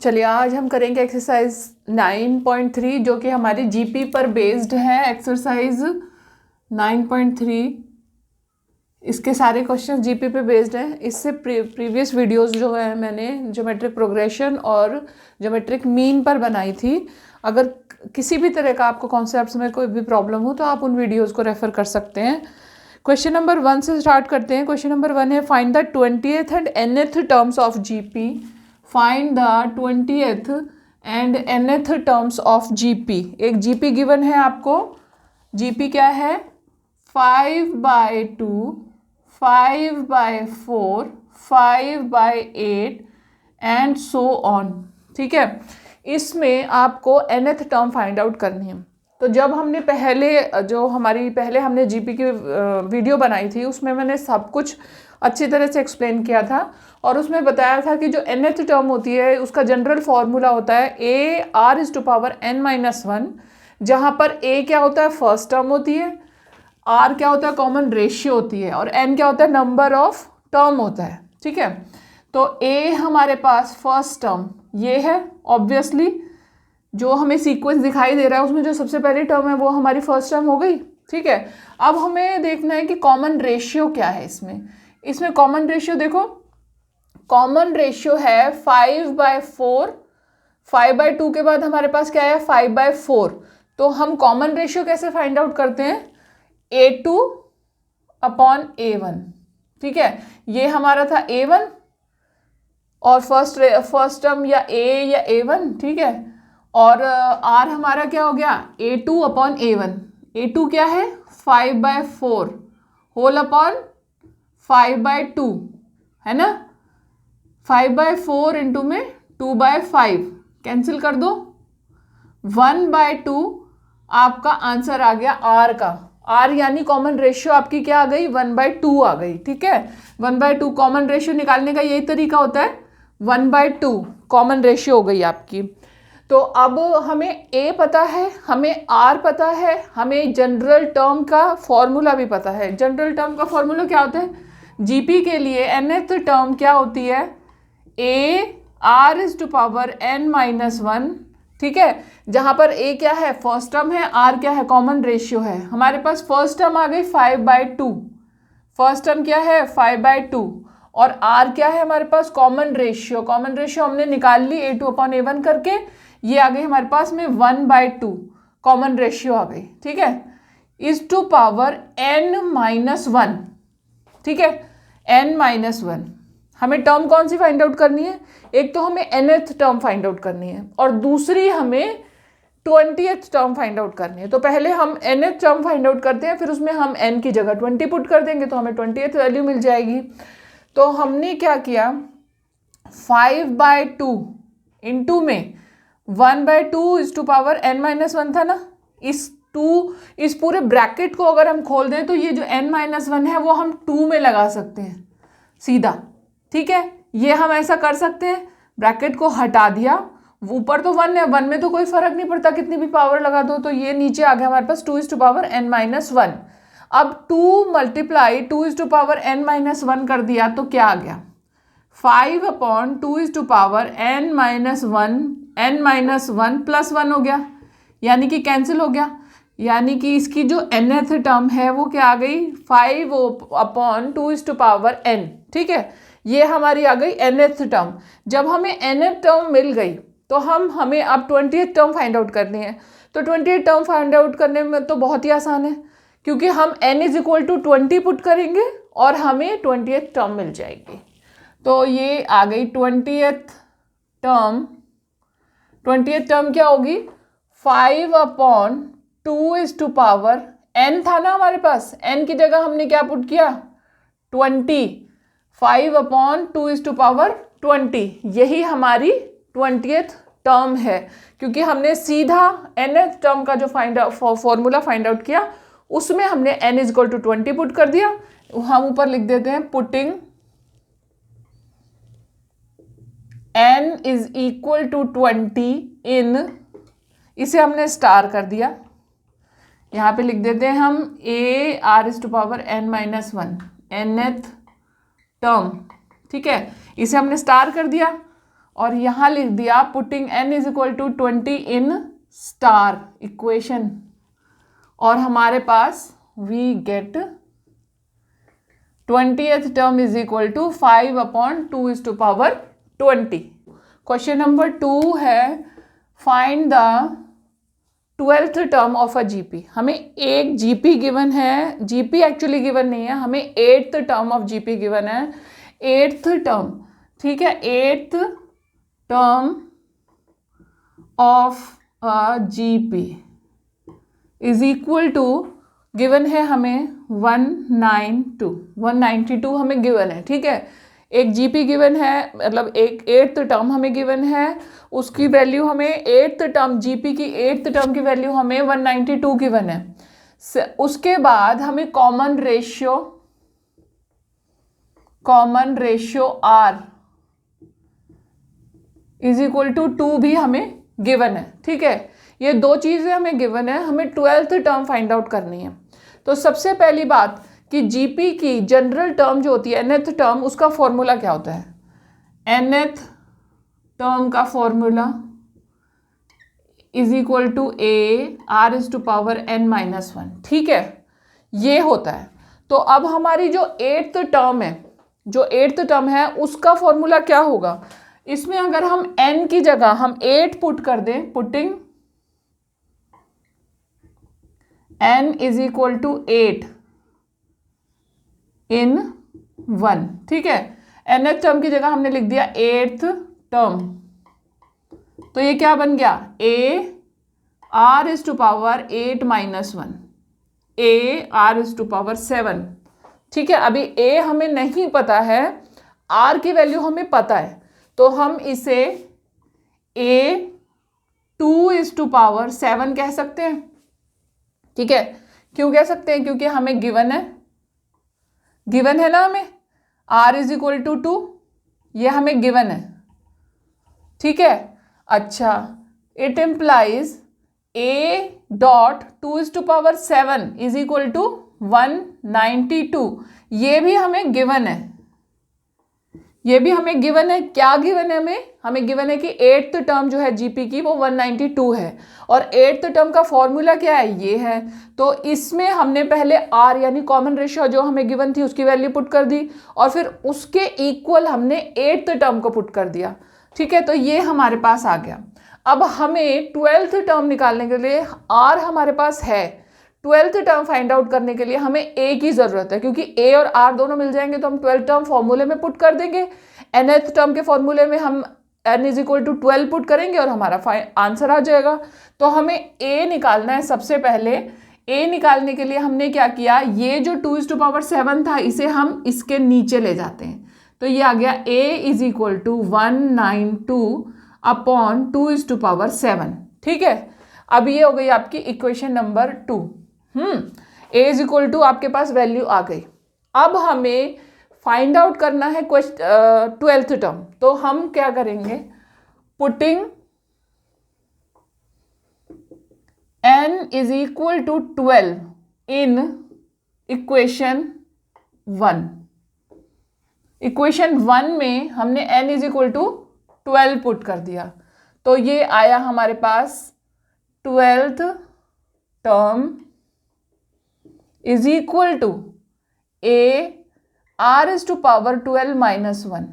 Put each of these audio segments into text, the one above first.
चलिए आज हम करेंगे एक्सरसाइज 9.3 जो कि हमारी जीपी पर बेस्ड है। एक्सरसाइज 9.3 इसके सारे क्वेश्चन जीपी पे बेस्ड हैं। इससे प्रीवियस वीडियोस जो है मैंने ज्योमेट्रिक प्रोग्रेशन और ज्योमेट्रिक मीन पर बनाई थी। अगर किसी भी तरह का आपको कॉन्सेप्ट्स में कोई भी प्रॉब्लम हो तो आप उन वीडियोस को रेफर कर सकते हैं। क्वेश्चन नंबर 1 से स्टार्ट करते हैं। क्वेश्चन नंबर 1 है find the 20th and nth terms of GP. Find the 20th and nth terms of GP. एक जीपी गिवन है आपको। जीपी क्या है? 5/2, 5/4, 5/8 एंड सो ऑन। ठीक है, इसमें आपको nth टर्म फाइंड आउट करनी है। तो जब हमने पहले हमने जीपी की वीडियो बनाई थी उसमें मैंने सब कुछ अच्छी तरह से एक्सप्लेन किया था और उसमें बताया था कि जो nth टर्म होती है उसका जनरल फॉर्मूला होता है AR⁻n-1, जहाँ पर A क्या होता है? फर्स्ट टर्म होती है, R क्या होता है? कॉमन रेशियो होती है, और N क्या होता है? नंबर ऑफ टर्म होता है। ठीक है, तो A हमारे पास फर्स्ट टर्म ये है। ऑब्वियसली जो हमें सीक्वेंस दिखाई दे रहा है उसमें जो सबसे पहली टर्म है वो हमारी फर्स्ट टर्म हो गई। ठीक है, अब हमें देखना है कि कॉमन रेशियो क्या है। इसमें कॉमन रेशियो देखो, कॉमन रेशियो है 5/4। 5/2 के बाद हमारे पास क्या है? 5/4। तो हम कॉमन रेशियो कैसे फाइंड आउट करते हैं? A2/A1। ठीक है, ये हमारा था A1 और फर्स्ट टर्म या A या A1। ठीक है, और R हमारा क्या हो गया? A2/A1। A2 क्या है? 5/4 होल अपॉन 5/2 है ना। 5/4 इंटू में 2/5 कैंसिल कर दो। 1/2 आपका आंसर आ गया R का। R यानी कॉमन रेशियो आपकी क्या आ गई? 1/2 आ गई। ठीक है, 1/2 कॉमन रेशियो निकालने का यही तरीका होता है। 1/2 कॉमन रेशियो हो गई आपकी। तो अब हमें A पता है, हमें R पता है, हमें जनरल टर्म का फॉर्मूला भी पता है। जनरल टर्म का फॉर्मूला क्या होता है? जीपी के लिए nth टर्म क्या होती है? AR⁻n-1। ठीक है, जहां पर A क्या है? फर्स्ट टर्म है, R क्या है? कॉमन रेशियो है। हमारे पास फर्स्ट टर्म आ गई 5/2। फर्स्ट टर्म क्या है? 5/2 और R क्या है हमारे पास? Common ratio. कॉमन रेशियो हमने निकाल ली A2/A1 करके। ये आ गई हमारे पास में 1/2 कॉमन रेशियो आ गई। ठीक है, इज टू पावर n-1। ठीक है, n-1। हमें टर्म कौन सी फाइंड आउट करनी है? एक तो हमें nth टर्म फाइंड आउट करनी है और दूसरी हमें 20th टर्म फाइंड आउट करनी है। तो पहले हम nth टर्म फाइंड आउट करते हैं, फिर उसमें हम n की जगह 20 पुट कर देंगे तो हमें 20th वैल्यू मिल जाएगी। तो हमने क्या किया? 5/2 इंटू में 1/2 इज टू पावर n-1 था ना। इस पूरे ब्रैकेट को अगर हम खोल दें तो ये जो n-1 है वो हम 2 में लगा सकते हैं सीधा। ठीक है, ये हम ऐसा कर सकते हैं। ब्रैकेट को हटा दिया, ऊपर तो 1 है, 1 में तो कोई फर्क नहीं पड़ता कितनी भी पावर लगा दो। तो ये नीचे आ गया हमारे पास 2 इज टू पावर n-1। अब 2 multiply 2 is to power n-1 कर दिया तो क्या आ गया? 5/2 is to power n-1 plus 1 हो गया, यानी कि कैंसिल हो गया। यानी कि इसकी जो nth टर्म है वो क्या आ गई? 5/2 इज टू पावर n। ठीक है, ये हमारी आ गई nth टर्म। जब हमें nth टर्म मिल गई तो हमें अब 20th टर्म फाइंड आउट करनी है। तो 20th टर्म फाइंड आउट करने में तो बहुत ही आसान है, क्योंकि हम n = 20 पुट करेंगे और हमें 20th टर्म मिल जाएगी। तो ये आ गई 20th टर्म। 20th टर्म क्या होगी? 5/2 इज टू पावर n था ना हमारे पास, n की जगह हमने क्या पुट किया? 20। 5/2 इज टू पावर 20, यही हमारी 20th टर्म है, क्योंकि हमने सीधा nth टर्म का जो फॉर्मूला फाइंड आउट किया उसमें हमने n = 20 पुट कर दिया। हम ऊपर लिख देते हैं पुटिंग n = 20 इन, इसे हमने स्टार कर दिया। यहाँ पे लिख देते हैं हम AR⁻n-1 nth टर्म। ठीक है, इसे हमने स्टार कर दिया और यहाँ लिख दिया putting n is equal to 20 in star equation, और हमारे पास we get 20th term is equal to 5/2 question number 2 है find the 12th term of a GP. हमें एक जीपी गिवन है, जीपी एक्चुअली गिवन नहीं है, हमें 8th term of GP given है, 8th टर्म, ठीक है, 8th term of a GP is equal to given है हमें 192 हमें गिवन है, ठीक है। एक जीपी गिवन है, मतलब एक 8th टर्म हमें गिवन है, उसकी वैल्यू हमें 8th टर्म, जीपी की 8th टर्म की वैल्यू हमें 192 गिवन है। उसके बाद हमें common ratio r is equal to 2 भी हमें गिवन है, ठीक है। ये दो चीज़ें हमें गिवन है, हमें 12th टर्म फाइंड आउट करनी है। तो सबसे पहली बात कि जीपी की जनरल टर्म जो होती है nth टर्म, उसका फॉर्मूला क्या होता है? nth टर्म का formula is equal to a r is to power n minus 1, ठीक है, ये होता है। तो अब हमारी जो 8th टर्म है, उसका फॉर्मूला क्या होगा? इसमें अगर हम n की जगह हम 8 पुट कर दें, putting n is equal to 8 in 1, ठीक है। nth टर्म की जगह हमने लिख दिया 8th टर्म, तो ये क्या बन गया? a r is to power 8 minus 1, a r is to power 7, ठीक है। अभी a हमें नहीं पता है, r की वैल्यू हमें पता है, तो हम इसे a 2 इज टू पावर 7 कह सकते हैं, ठीक है। क्यों कह सकते हैं? क्योंकि हमें गिवन है ना, हमें r इज इक्वल टू 2, ये हमें गिवन है, ठीक है। अच्छा, it implies a dot 2 is to power 7 is equal to 192, ये भी हमें गिवन है, क्या गिवन है हमें गिवन है कि 8th टर्म जो है जीपी की वो 192 है, और 8th टर्म का फॉर्मूला क्या है? ये है। तो इसमें हमने पहले r यानी कॉमन रेशियो जो हमें गिवन थी उसकी वैल्यू पुट कर दी, और फिर उसके इक्वल हमने 8th टर्म को पुट कर दिया, ठीक है। तो ये हमारे पास आ गया। अब हमें 12th टर्म निकालने के लिए r हमारे पास है, 12th टर्म फाइंड आउट करने के लिए हमें a की ज़रूरत है, क्योंकि a और r दोनों मिल जाएंगे तो हम 12th टर्म फॉर्मूले में पुट कर देंगे। nth टर्म के फॉर्मूले में हम n is equal to 12 put करेंगे और हमारा आंसर आ जाएगा। तो हमें a निकालना है। सबसे पहले a निकालने के लिए हमने क्या किया, ये जो 2 इज टू पावर 7 था इसे हम इसके नीचे ले जाते हैं, तो ये आ गया a is equal to 192 upon 2 is to power 7, ठीक है। अब ये हो गई आपकी equation number 2। a is equal to आपके पास वैल्यू आ गई। अब हमें फाइंड आउट करना है 12th टर्म, तो हम क्या करेंगे, putting n is equal to 12 in equation 1। Equation 1 में हमने n is equal to 12 put कर दिया, तो ये आया हमारे पास 12th term is equal to a r is to power 12 minus 1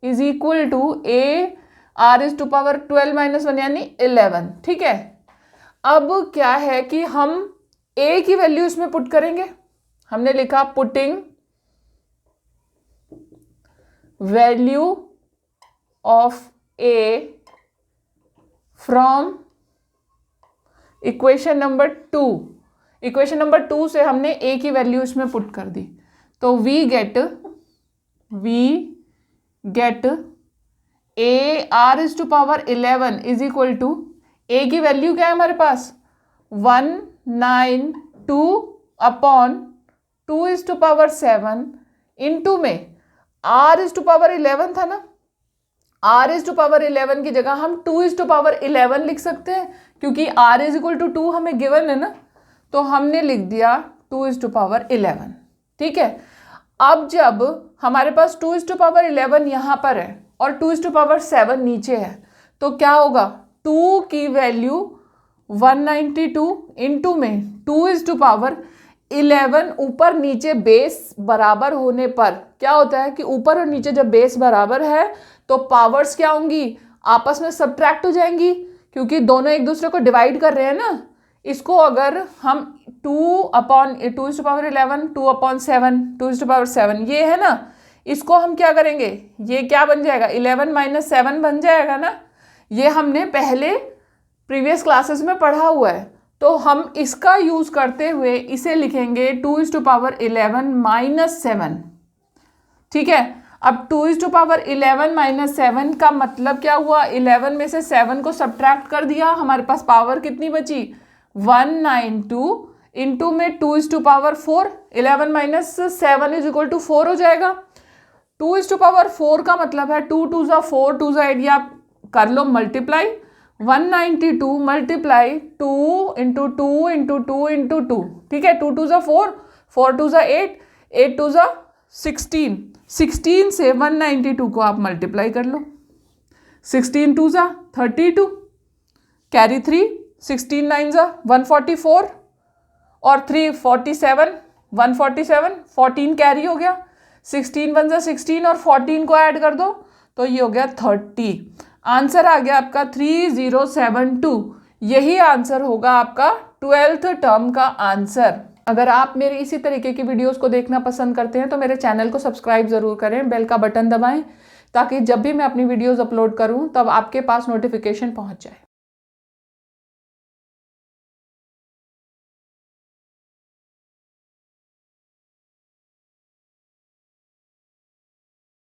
is equal to a r is to power 12 minus 1 यानी 11, ठीक है। अब क्या है कि हम a की वैल्यू इसमें पुट करेंगे। हमने लिखा putting value of a from equation number 2। Equation number 2 से हमने a की वैल्यू इसमें पुट कर दी, तो we get a r is to power 11 is equal to a की वैल्यू क्या है हमारे पास 192 upon 2 is to power 7 into में r इज टू पावर 11 था ना, r इज टू पावर 11 की जगह हम 2 इज टू पावर 11 लिख सकते हैं, क्योंकि r इज इक्वल टू 2 हमें गिवन है ना, तो हमने लिख दिया 2 इज टू पावर 11, ठीक है। अब जब हमारे पास 2 इज टू पावर 11 यहाँ पर है और 2:7 नीचे है, तो क्या होगा, 2 की वैल्यू 192 इंटू में 2:11 ऊपर नीचे बेस बराबर होने पर क्या होता है कि ऊपर और नीचे जब बेस बराबर है तो पावर्स क्या होंगी, आपस में सब्ट्रैक्ट हो जाएंगी, क्योंकि दोनों एक दूसरे को डिवाइड कर रहे हैं ना। इसको अगर हम 2/11 2/7 ये है ना, इसको हम क्या करेंगे, ये क्या बन जाएगा, 11 - 7 बन जाएगा ना। ये हमने पहले प्रीवियस क्लासेस में पढ़ा हुआ है, तो हम इसका यूज करते हुए इसे लिखेंगे 2:11 - 7। ठीक है, अब 2:11 - 7 का मतलब क्या हुआ, 11 में से 7 को सब्ट्रैक्ट कर दिया, हमारे पास पावर कितनी बची, 192 इंटू में 2:4, 11 - 7 = 4 हो जाएगा। 2:4 का मतलब है 2 2 ज़ा 4 2 ज़ा 8, या कर लो multiply, 192 multiply 2 into 2 into 2 into 2, ठीक है, 2 2 ज़ा 4 4 2 ज़ा 8 8 2 ज़ा 16 16 से 192 को आप मल्टीप्लाई कर लो, 16 2 ज़ा 32, कैरी 3, 16 9 ज़ा 144 और 3 47, 147 14 कैरी हो गया, 16 1 ज़ा 16 और 14 को ऐड कर दो तो ये हो गया 30। आंसर आ गया आपका 3072। यही आंसर होगा आपका 12th टर्म का आंसर। अगर आप मेरे इसी तरीके की वीडियोस को देखना पसंद करते हैं तो मेरे चैनल को सब्सक्राइब ज़रूर करें, बेल का बटन दबाएं ताकि जब भी मैं अपनी वीडियोस अपलोड करूं तब आपके पास नोटिफिकेशन पहुंच जाए।